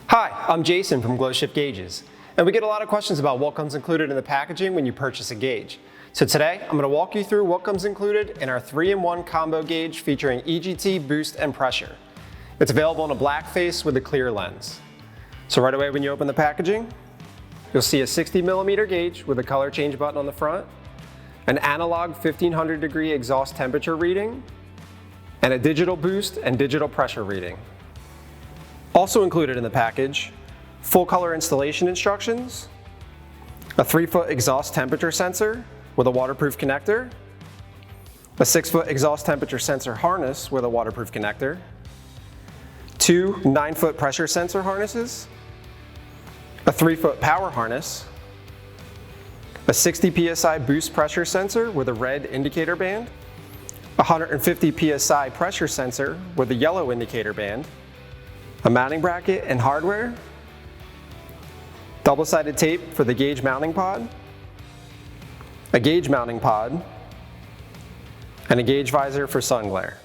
Hi, I'm Jason from GlowShift Gauges, and we get a lot of questions about what comes included in the packaging when you purchase a gauge. So today, I'm going to walk you through what comes included in our 3-in-1 combo gauge featuring EGT, boost, and pressure. It's available in a black face with a clear lens. So right away when you open the packaging, you'll see a 60mm gauge with a color change button on the front, an analog 1500-degree exhaust temperature reading, and a digital boost and digital pressure reading. Also included in the package, full color installation instructions, a 3-foot exhaust temperature sensor with a waterproof connector, a 6-foot exhaust temperature sensor harness with a waterproof connector, 2 9-foot pressure sensor harnesses, a 3-foot power harness, a 60 psi boost pressure sensor with a red indicator band, a 150 psi pressure sensor with a yellow indicator band, a mounting bracket and hardware, double-sided tape for the gauge mounting pod, a gauge mounting pod, and a gauge visor for sun glare.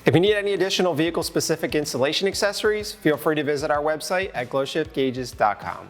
If you need any additional vehicle-specific installation accessories, feel free to visit our website at glowshiftgauges.com.